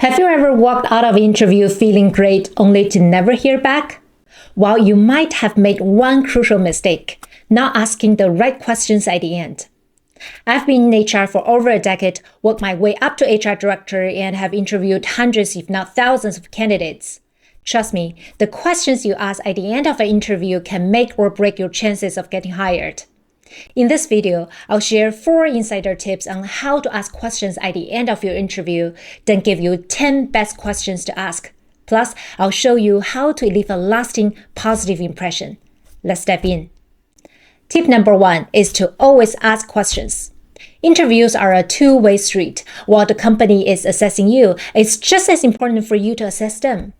Have you ever walked out of an interview feeling great only to never hear back? Well, you might have made one crucial mistake, not asking the right questions at the end. I've been in HR for over a decade, worked my way up to HR director, and have interviewed hundreds, if not thousands, of candidates. Trust me, the questions you ask at the end of an interview can make or break your chances of getting hired. In this video, I'll share 4 insider tips on how to ask questions at the end of your interview, then give you 10 best questions to ask. Plus, I'll show you how to leave a lasting positive impression. Let's step in. Tip number 1 is to always ask questions. Interviews are a two-way street. While the company is assessing you, it's just as important for you to assess them.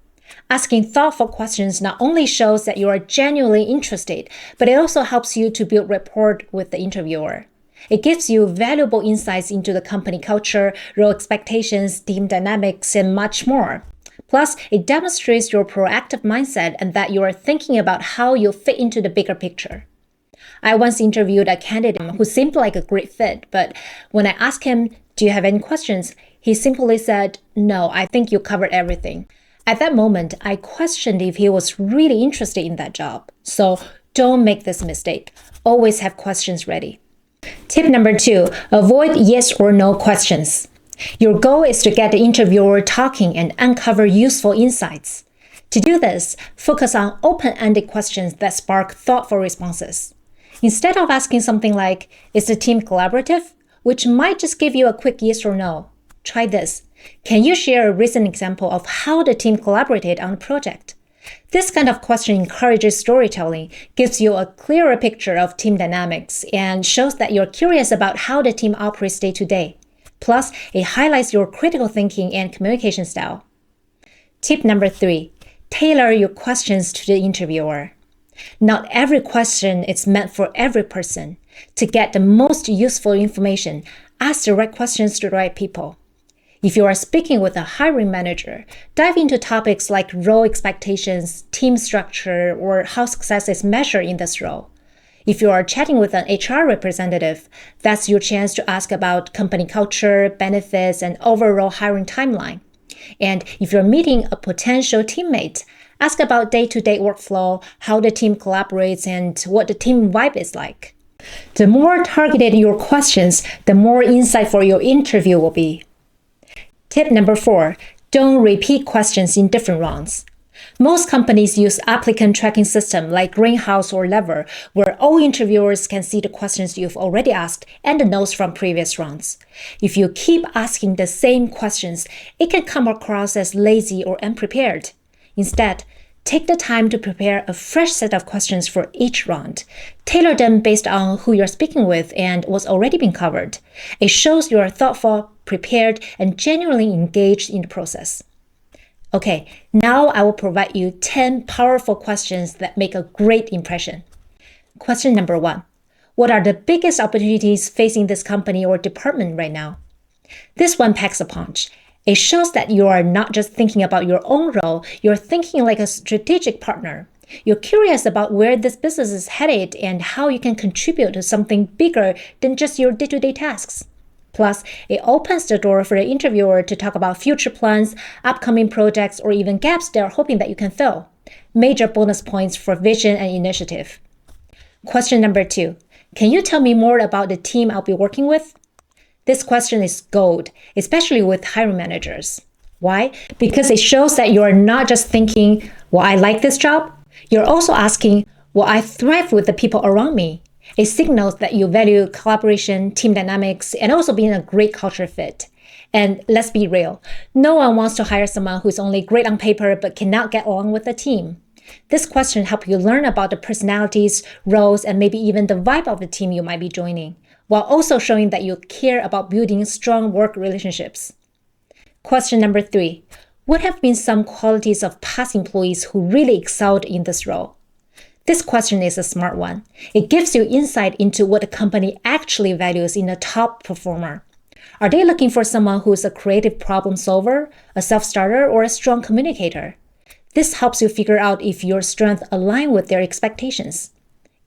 Asking thoughtful questions not only shows that you are genuinely interested, but it also helps you to build rapport with the interviewer. It gives you valuable insights into the company culture, role expectations, team dynamics, and much more. Plus, it demonstrates your proactive mindset and that you are thinking about how you'll fit into the bigger picture. I once interviewed a candidate who seemed like a great fit, but when I asked him, "Do you have any questions?" he simply said, "No, I think you covered everything." At that moment, I questioned if he was really interested in that job. So don't make this mistake. Always have questions ready. Tip number 2, avoid yes or no questions. Your goal is to get the interviewer talking and uncover useful insights. To do this, focus on open-ended questions that spark thoughtful responses. Instead of asking something like, "Is the team collaborative?" which might just give you a quick yes or no, try this. Can you share a recent example of how the team collaborated on a project? This kind of question encourages storytelling, gives you a clearer picture of team dynamics, and shows that you're curious about how the team operates day to day. Plus, it highlights your critical thinking and communication style. Tip number 3, tailor your questions to the interviewer. Not every question is meant for every person. To get the most useful information, ask the right questions to the right people. If you are speaking with a hiring manager, dive into topics like role expectations, team structure, or how success is measured in this role. If you are chatting with an HR representative, that's your chance to ask about company culture, benefits, and overall hiring timeline. And if you're meeting a potential teammate, ask about day-to-day workflow, how the team collaborates, and what the team vibe is like. The more targeted your questions, the more insightful your interview will be. Tip number 4, don't repeat questions in different rounds. Most companies use applicant tracking system like Greenhouse or Lever, where all interviewers can see the questions you've already asked and the notes from previous rounds. If you keep asking the same questions, it can come across as lazy or unprepared. Instead, take the time to prepare a fresh set of questions for each round. Tailor them based on who you're speaking with and what's already been covered. It shows you are thoughtful, prepared, and genuinely engaged in the process. Okay, now I will provide you 10 powerful questions that make a great impression. Question number 1. What are the biggest opportunities facing this company or department right now? This one packs a punch. It shows that you are not just thinking about your own role, you're thinking like a strategic partner. You're curious about where this business is headed and how you can contribute to something bigger than just your day-to-day tasks. Plus, it opens the door for the interviewer to talk about future plans, upcoming projects, or even gaps they're hoping that you can fill. Major bonus points for vision and initiative. Question number 2. Can you tell me more about the team I'll be working with? This question is gold, especially with hiring managers. Why? Because it shows that you are not just thinking, "Will I like this job?" You're also asking, "Will I thrive with the people around me?" It signals that you value collaboration, team dynamics, and also being a great culture fit. And let's be real, no one wants to hire someone who's only great on paper but cannot get along with the team. This question helps you learn about the personalities, roles, and maybe even the vibe of the team you might be joining, while also showing that you care about building strong work relationships. Question number 3. What have been some qualities of past employees who really excelled in this role? This question is a smart one. It gives you insight into what the company actually values in a top performer. Are they looking for someone who is a creative problem solver, a self-starter, or a strong communicator? This helps you figure out if your strengths align with their expectations.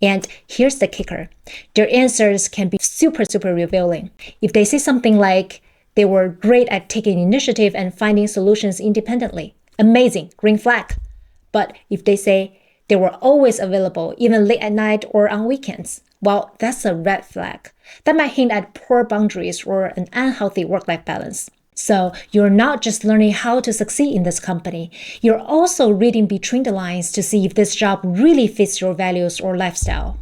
And here's the kicker. Their answers can be super revealing. If they say something like, They were great at taking initiative and finding solutions independently. Amazing, green flag. But if they say they were always available, even late at night or on weekends, well, that's a red flag. That might hint at poor boundaries or an unhealthy work-life balance. So you're not just learning how to succeed in this company, you're also reading between the lines to see if this job really fits your values or lifestyle.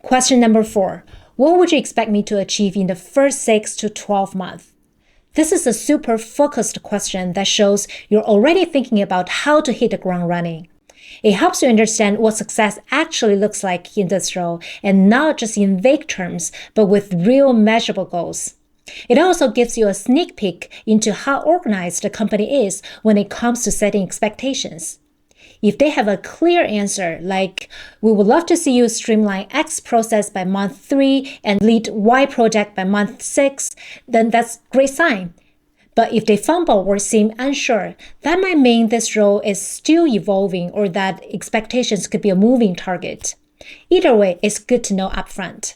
Question number 4. What would you expect me to achieve in the first 6 to 12 months? This is a super focused question that shows you're already thinking about how to hit the ground running. It helps you understand what success actually looks like in this role, and not just in vague terms, but with real measurable goals. It also gives you a sneak peek into how organized the company is when it comes to setting expectations. If they have a clear answer, like, we would love to see you streamline X process by month 3 and lead Y project by month 6, then that's a great sign. But if they fumble or seem unsure, that might mean this role is still evolving or that expectations could be a moving target. Either way, it's good to know upfront.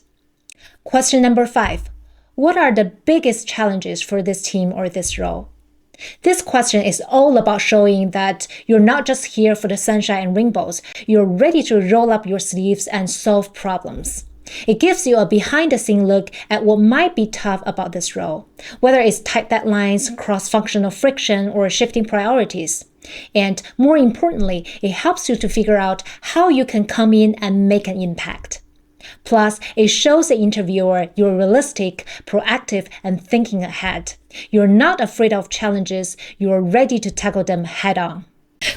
Question number 5. What are the biggest challenges for this team or this role? This question is all about showing that you're not just here for the sunshine and rainbows. You're ready to roll up your sleeves and solve problems. It gives you a behind-the-scenes look at what might be tough about this role, whether it's tight deadlines, cross-functional friction, or shifting priorities. And more importantly, it helps you to figure out how you can come in and make an impact. Plus, it shows the interviewer you're realistic, proactive, and thinking ahead. You're not afraid of challenges, you're ready to tackle them head-on.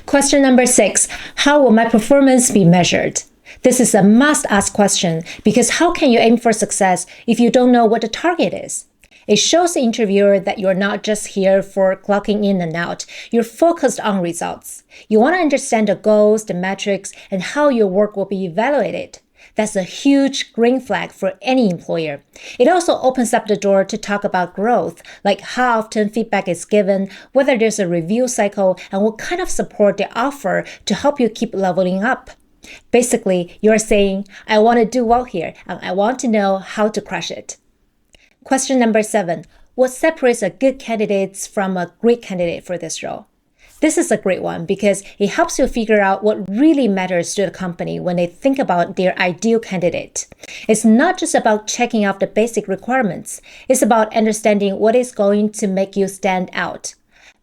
Question number 6. How will my performance be measured? This is a must-ask question because how can you aim for success if you don't know what the target is? It shows the interviewer that you're not just here for clocking in and out. You're focused on results. You want to understand the goals, the metrics, and how your work will be evaluated. That's a huge green flag for any employer. It also opens up the door to talk about growth, like how often feedback is given, whether there's a review cycle, and what kind of support they offer to help you keep leveling up. Basically, you're saying, I want to do well here, and I want to know how to crush it. Question number 7. What separates a good candidate from a great candidate for this role? This is a great one because it helps you figure out what really matters to the company when they think about their ideal candidate. It's not just about checking off the basic requirements. It's about understanding what is going to make you stand out.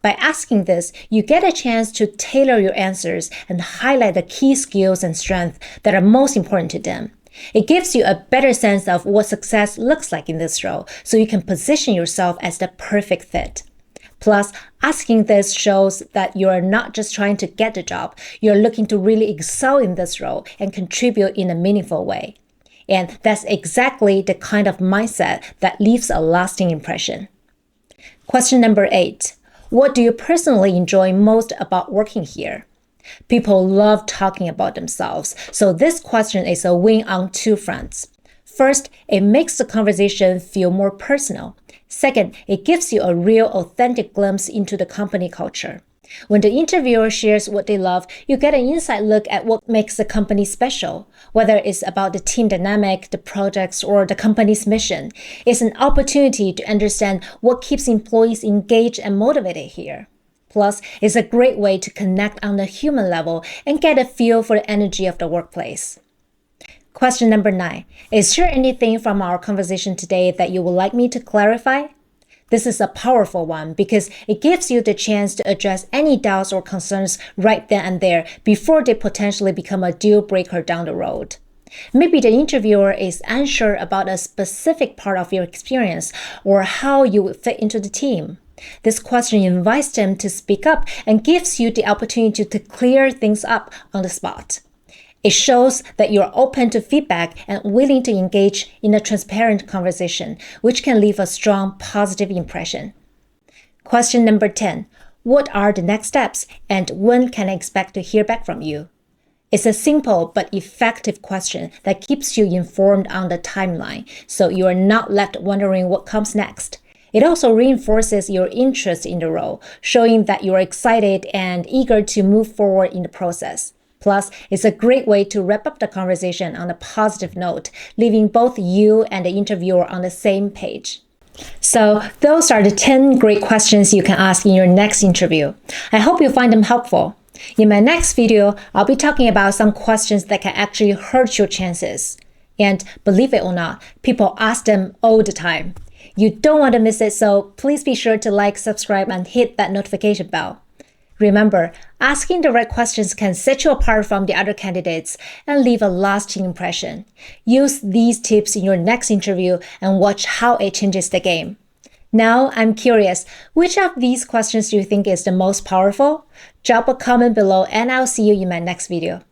By asking this, you get a chance to tailor your answers and highlight the key skills and strengths that are most important to them. It gives you a better sense of what success looks like in this role, so you can position yourself as the perfect fit. Plus, asking this shows that you are not just trying to get the job, you're looking to really excel in this role and contribute in a meaningful way. And that's exactly the kind of mindset that leaves a lasting impression. Question number 8. What do you personally enjoy most about working here? People love talking about themselves, so this question is a win on 2 fronts. First, it makes the conversation feel more personal. Second, it gives you a real authentic glimpse into the company culture. When the interviewer shares what they love, you get an inside look at what makes the company special, whether it's about the team dynamic, the projects, or the company's mission. It's an opportunity to understand what keeps employees engaged and motivated here. Plus, it's a great way to connect on the human level and get a feel for the energy of the workplace. Question number 9. Is there anything from our conversation today that you would like me to clarify? This is a powerful one because it gives you the chance to address any doubts or concerns right then and there before they potentially become a deal breaker down the road. Maybe the interviewer is unsure about a specific part of your experience or how you would fit into the team. This question invites them to speak up and gives you the opportunity to clear things up on the spot. It shows that you're open to feedback and willing to engage in a transparent conversation, which can leave a strong positive impression. Question number 10. What are the next steps and when can I expect to hear back from you? It's a simple but effective question that keeps you informed on the timeline, so you are not left wondering what comes next. It also reinforces your interest in the role, showing that you're excited and eager to move forward in the process. Plus, it's a great way to wrap up the conversation on a positive note, leaving both you and the interviewer on the same page. So those are the 10 great questions you can ask in your next interview. I hope you find them helpful. In my next video, I'll be talking about some questions that can actually hurt your chances. And believe it or not, people ask them all the time. You don't want to miss it, so please be sure to like, subscribe, and hit that notification bell. Remember, asking the right questions can set you apart from the other candidates and leave a lasting impression. Use these tips in your next interview and watch how it changes the game. Now, I'm curious, which of these questions do you think is the most powerful? Drop a comment below and I'll see you in my next video.